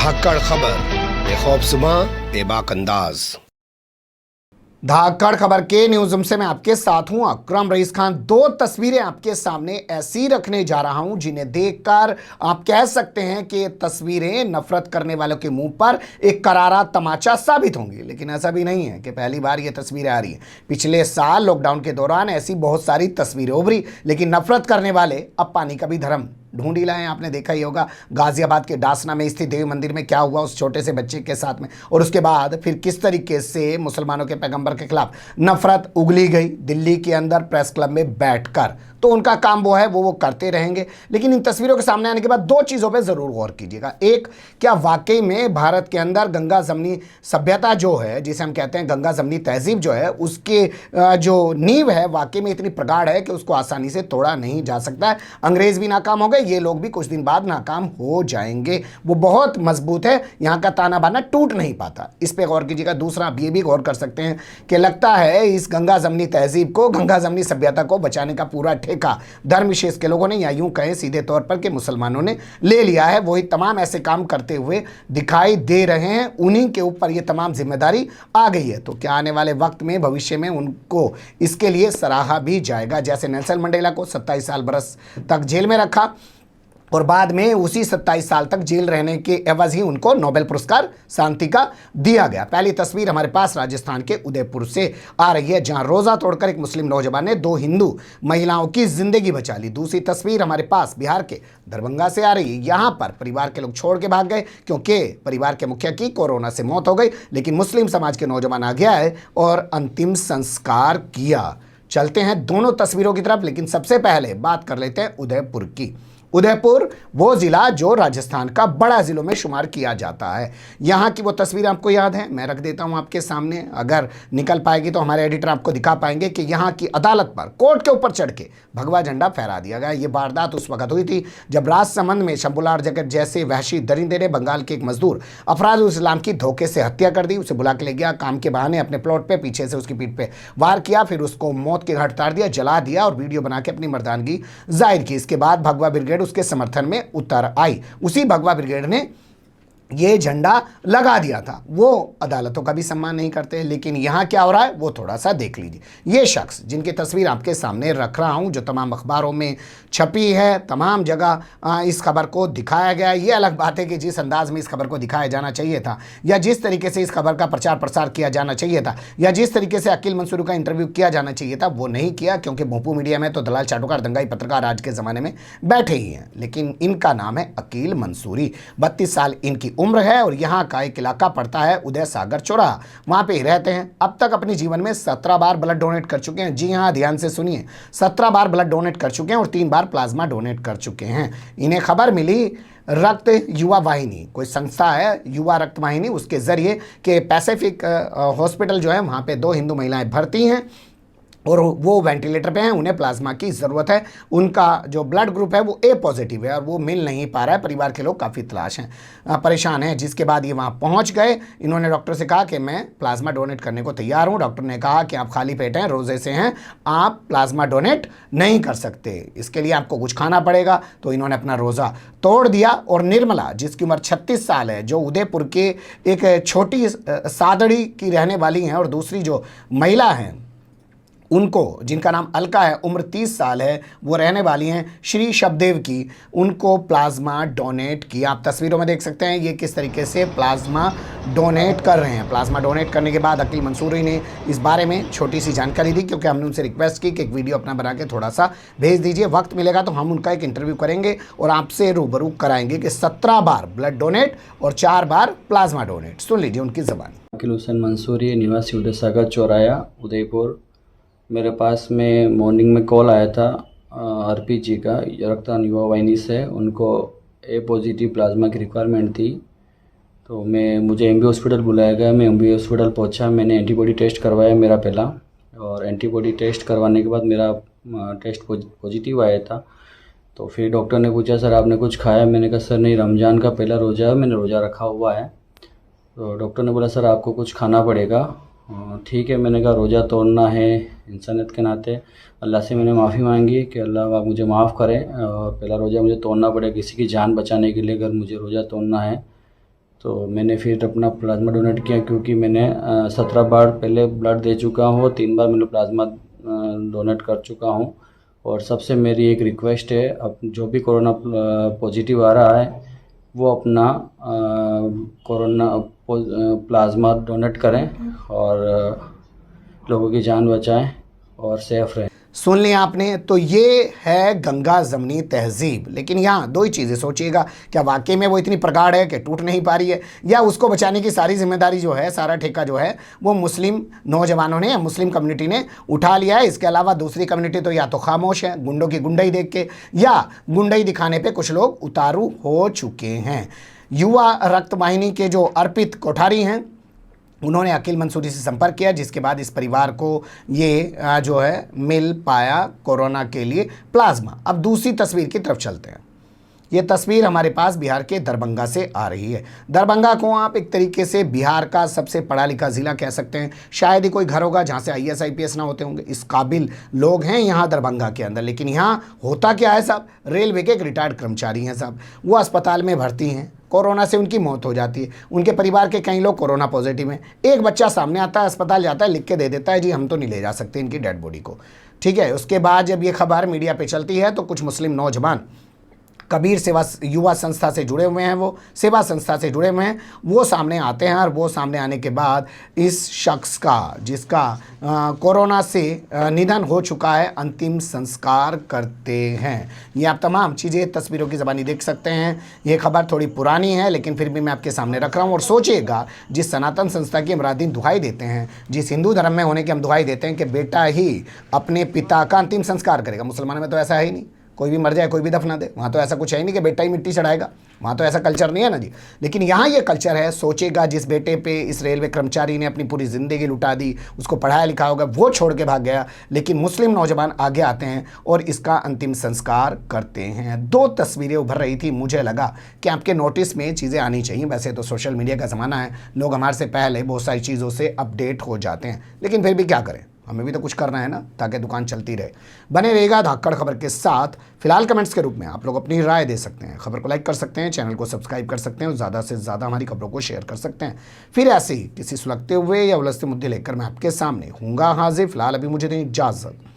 धाकड़ खबर, बेखौफ सुबह बेबाक अंदाज। धाकड़ खबर के न्यूज रूम से मैं आपके साथ हूं अकरम रईस खान। दो तस्वीरें आपके सामने ऐसी रखने जा रहा हूं जिन्हें देखकर आप कह सकते हैं कि ये तस्वीरें नफरत करने वालों के मुंह पर एक करारा तमाचा साबित होंगी, लेकिन ऐसा भी नहीं है कि पहली बार ये तस्वीरें आ रही हैं। पिछले साल लॉकडाउन के दौरान ऐसी बहुत सारी तस्वीरें उभरी, लेकिन नफरत करने वाले अब पानी का भी धर्म ढूंढ ही लाए। आपने देखा ही होगा गाजियाबाद के डासना में स्थित देवी मंदिर में क्या हुआ उस छोटे से बच्चे के साथ में, और उसके बाद फिर किस तरीके से मुसलमानों के पैगंबर के खिलाफ नफरत उगली गई दिल्ली के अंदर प्रेस क्लब में बैठकर। तो उनका काम वो है, वो करते रहेंगे। लेकिन इन तस्वीरों के सामने आने के बाद दो चीज़ों पे ज़रूर गौर कीजिएगा। एक, क्या वाकई में भारत के अंदर गंगा जमनी सभ्यता जो है, जिसे हम कहते हैं गंगा जमनी तहजीब जो है, उसके जो नींव है वाकई में इतनी प्रगाढ़ है कि उसको आसानी से तोड़ा नहीं जा सकता है। अंग्रेज़ भी नाकाम हो गए, ये लोग भी कुछ दिन बाद नाकाम हो जाएंगे। वो बहुत मजबूत है, यहाँ का ताना बाना टूट नहीं पाता। इस पर गौर कीजिएगा। दूसरा, आप ये भी गौर कर सकते हैं कि लगता है इस गंगा जमनी तहजीब को, गंगा जमनी सभ्यता को बचाने का पूरा ठेका धर्म विशेष के लोगों ने, या यूं कहें सीधे तौर पर कि मुसलमानों ने ले लिया है। वही तमाम ऐसे काम करते हुए दिखाई दे रहे हैं, उन्हीं के ऊपर ये तमाम जिम्मेदारी आ गई है। तो क्या आने वाले वक्त में भविष्य में उनको इसके लिए सराहा भी जाएगा? जैसे नेल्सन मंडेला को 27 साल बरस तक जेल में रखा और बाद में उसी 27 साल तक जेल रहने के एवज ही उनको नोबेल पुरस्कार शांति का दिया गया। पहली तस्वीर हमारे पास राजस्थान के उदयपुर से आ रही है, जहां रोजा तोड़कर एक मुस्लिम नौजवान ने 2 हिंदू महिलाओं की जिंदगी बचा ली। दूसरी तस्वीर हमारे पास बिहार के दरभंगा से आ रही है। यहां पर परिवार के लोग छोड़ के भाग गए क्योंकि परिवार के मुखिया की कोरोना से मौत हो गई, लेकिन मुस्लिम समाज के नौजवान आ गया है और अंतिम संस्कार किया। चलते हैं दोनों तस्वीरों की तरफ, लेकिन सबसे पहले बात कर लेते हैं उदयपुर की। उदयपुर वो ज़िला जो राजस्थान का बड़ा ज़िलों में शुमार किया जाता है। यहाँ की वो तस्वीर आपको याद है, मैं रख देता हूँ आपके सामने। अगर निकल पाएगी तो हमारे एडिटर आपको दिखा पाएंगे कि यहाँ की अदालत पर कोर्ट के ऊपर चढ़ के भगवा झंडा फहरा दिया गया। ये वारदात उस वक्त हुई थी जब राजसमंद में शंभुलाल जगत जैसे वहशी दरिंदे ने बंगाल के एक मजदूर अफराजुल इस्लाम की धोखे से हत्या कर दी। उसे बुला के ले गया काम के बहाने अपने प्लॉट पे, पीछे से उसकी पीठ पे वार किया, फिर उसको मौत के घाट उतार दिया, जला दिया और वीडियो बना के अपनी मर्दानगी जाहिर की। इसके बाद भगवा ब्रिगेड उसके समर्थन में उतर आई। उसी भगवा ब्रिगेड ने ये झंडा लगा दिया था। वो अदालतों का भी सम्मान नहीं करते, लेकिन यहाँ क्या हो रहा है वो थोड़ा सा देख लीजिए। ये शख्स जिनकी तस्वीर आपके सामने रख रहा हूँ, जो तमाम अखबारों में छपी है, तमाम जगह इस खबर को दिखाया गया। ये अलग बात है कि जिस अंदाज में इस खबर को दिखाया जाना चाहिए था, या जिस तरीके से इस खबर का प्रचार प्रसार किया जाना चाहिए था, या जिस तरीके से अकील मंसूरी का इंटरव्यू किया जाना चाहिए था, वो नहीं किया, क्योंकि भोंपू मीडिया में तो दलाल चाटुकार दंगाई पत्रकार आज के ज़माने में बैठे ही हैं। लेकिन इनका नाम है अकील मंसूरी, 32 साल इनकी उम्र है और यहाँ का एक इलाका पड़ता है उदय सागर चौराहा, वहाँ पे ही रहते हैं। अब तक अपने जीवन में 17 बार ब्लड डोनेट कर चुके हैं। जी हाँ, ध्यान से सुनिए, 17 बार ब्लड डोनेट कर चुके हैं और 3 बार प्लाज्मा डोनेट कर चुके हैं। इन्हें खबर मिली रक्त युवा वाहिनी, कोई संस्था है युवा रक्त वाहिनी, उसके जरिए कि पैसिफिक हॉस्पिटल जो है वहाँ पे 2 हिंदू महिलाएं भर्ती हैं और वो वेंटिलेटर पे हैं, उन्हें प्लाज्मा की ज़रूरत है। उनका जो ब्लड ग्रुप है वो ए पॉजिटिव है और वो मिल नहीं पा रहा है। परिवार के लोग काफ़ी तलाश हैं, परेशान हैं। जिसके बाद ये वहाँ पहुँच गए। इन्होंने डॉक्टर से कहा कि मैं प्लाज्मा डोनेट करने को तैयार हूँ। डॉक्टर ने कहा कि आप खाली पेट हैं, रोज़े से हैं, आप प्लाज्मा डोनेट नहीं कर सकते, इसके लिए आपको कुछ खाना पड़ेगा। तो इन्होंने अपना रोज़ा तोड़ दिया और निर्मला, जिसकी उम्र 36 साल है, जो उदयपुर के एक छोटी सादड़ी की रहने वाली हैं, और दूसरी जो महिला हैं उनको, जिनका नाम अलका है, उम्र 30 साल है, वो रहने वाली हैं श्री शबदेव की, उनको प्लाज्मा डोनेट किया। आप तस्वीरों में देख सकते हैं ये किस तरीके से प्लाज्मा डोनेट कर रहे हैं। प्लाज्मा डोनेट करने के बाद अकील मंसूरी ने इस बारे में छोटी सी जानकारी दी, क्योंकि हमने उनसे रिक्वेस्ट की कि एक वीडियो अपना बना के थोड़ा सा भेज दीजिए। वक्त मिलेगा तो हम उनका एक इंटरव्यू करेंगे और आपसे रूबरू कराएंगे कि 17 बार ब्लड डोनेट और 4 बार प्लाज्मा डोनेट। सुन लीजिए उनकी ज़बान। अकील हुसैन मंसूरी, निवासी उदय सागर चौराहा, उदयपुर। मेरे पास में मॉर्निंग में कॉल आया था आरपीजी का, रक्तदान युवा वाहिनी से। उनको ए पॉजिटिव प्लाज्मा की रिक्वायरमेंट थी, तो मुझे एमबी हॉस्पिटल बुलाया गया। मैं एमबी हॉस्पिटल पहुंचा, मैंने एंटीबॉडी टेस्ट करवाया मेरा पहला, और एंटीबॉडी टेस्ट करवाने के बाद मेरा टेस्ट पॉजिटिव आया था। तो फिर डॉक्टर ने पूछा सर आपने कुछ खाया? मैंने कहा सर नहीं, रमज़ान का पहला रोज़ा है, मैंने रोज़ा रखा हुआ है। तो डॉक्टर ने बोला सर आपको कुछ खाना पड़ेगा। ठीक है, मैंने कहा रोज़ा तोड़ना है, इंसानियत के नाते अल्लाह से मैंने माफ़ी मांगी कि अल्लाह आप मुझे माफ़ करें, पहला रोज़ा मुझे तोड़ना पड़ेगा किसी की जान बचाने के लिए, अगर मुझे रोज़ा तोड़ना है। तो मैंने फिर अपना प्लाज्मा डोनेट किया, क्योंकि मैंने 17 बार पहले ब्लड दे चुका हूँ, 3 बार मैंने प्लाज्मा डोनेट कर चुका हूँ। और सबसे मेरी एक रिक्वेस्ट है, अब जो भी कोरोना पॉजिटिव आ रहा है वो अपना कोरोना प्लाज्मा डोनेट करें और लोगों की जान बचाएं और सेफ रहें। सुन लिया आपने। तो ये है गंगा जमनी तहजीब। लेकिन यहाँ दो ही चीज़ें सोचिएगा, क्या वाकई में वो इतनी प्रगाढ़ है कि टूट नहीं पा रही है, या उसको बचाने की सारी जिम्मेदारी जो है, सारा ठेका जो है वो मुस्लिम नौजवानों ने या मुस्लिम कम्युनिटी ने उठा लिया है। इसके अलावा दूसरी कम्युनिटी तो या तो खामोश है गुंडों की गुंडई देख के, या गुंडई दिखाने पर कुछ लोग उतारू हो चुके हैं। युवा रक्त वाहिनी के जो अर्पित कोठारी हैं, उन्होंने अकील मंसूरी से संपर्क किया, जिसके बाद इस परिवार को ये जो है मिल पाया कोरोना के लिए प्लाज्मा। अब दूसरी तस्वीर की तरफ चलते हैं। ये तस्वीर हमारे पास बिहार के दरभंगा से आ रही है। दरभंगा को आप एक तरीके से बिहार का सबसे पढ़ा लिखा ज़िला कह सकते हैं। शायद ही कोई घर होगा जहाँ से IAS IPS ना होते होंगे। इस काबिल लोग हैं यहाँ दरभंगा के अंदर। लेकिन यहाँ होता क्या है साहब, रेलवे के एक रिटायर्ड कर्मचारी हैं साहब, वो अस्पताल में भर्ती हैं, कोरोना से उनकी मौत हो जाती है। उनके परिवार के कई लोग कोरोना पॉजिटिव हैं। एक बच्चा सामने आता है, अस्पताल जाता है, लिख के दे देता है, जी हम तो नहीं ले जा सकते इनकी डेड बॉडी को, ठीक है। उसके बाद जब ये खबर मीडिया पे चलती है तो कुछ मुस्लिम नौजवान कबीर सेवा युवा संस्था से जुड़े हुए हैं, वो सेवा संस्था से जुड़े हुए हैं, वो सामने आते हैं। और वो सामने आने के बाद इस शख्स का, जिसका कोरोना से निधन हो चुका है, अंतिम संस्कार करते हैं। ये आप तमाम चीज़ें तस्वीरों की ज़बानी देख सकते हैं। ये खबर थोड़ी पुरानी है, लेकिन फिर भी मैं आपके सामने रख रहा हूँ। और सोचिएगा, जिस सनातन संस्था की हम रात दिन दुहाई देते हैं, जिस हिंदू धर्म में होने की हम दुहाई देते हैं कि बेटा ही अपने पिता का अंतिम संस्कार करेगा, मुसलमानों में तो ऐसा है ही नहीं। कोई भी मर जाए कोई भी दफना दे, वहाँ तो ऐसा कुछ है ही नहीं कि बेटा ही मिट्टी चढ़ाएगा, वहाँ तो ऐसा कल्चर नहीं है ना जी। लेकिन यहाँ ये कल्चर है। सोचेगा, जिस बेटे पे इस रेलवे कर्मचारी ने अपनी पूरी ज़िंदगी लुटा दी, उसको पढ़ाया लिखा होगा, वो छोड़ के भाग गया, लेकिन मुस्लिम नौजवान आगे आते हैं और इसका अंतिम संस्कार करते हैं। दो तस्वीरें उभर रही थी, मुझे लगा कि आपके नोटिस में चीज़ें आनी चाहिए। वैसे तो सोशल मीडिया का ज़माना है, लोग हमारे से पहले बहुत सारी चीज़ों से अपडेट हो जाते हैं, लेकिन फिर भी क्या करें, हमें भी तो कुछ करना है ना, ताकि दुकान चलती रहे। बने रहेगा धाकड़ खबर के साथ। फिलहाल कमेंट्स के रूप में आप लोग अपनी राय दे सकते हैं, खबर को लाइक कर सकते हैं, चैनल को सब्सक्राइब कर सकते हैं और ज़्यादा से ज़्यादा हमारी खबरों को शेयर कर सकते हैं। फिर ऐसे ही किसी सुलगते हुए या उलझते मुद्दे लेकर मैं आपके सामने हूँगा हाजिर। फिलहाल अभी मुझे दें इजाज़त।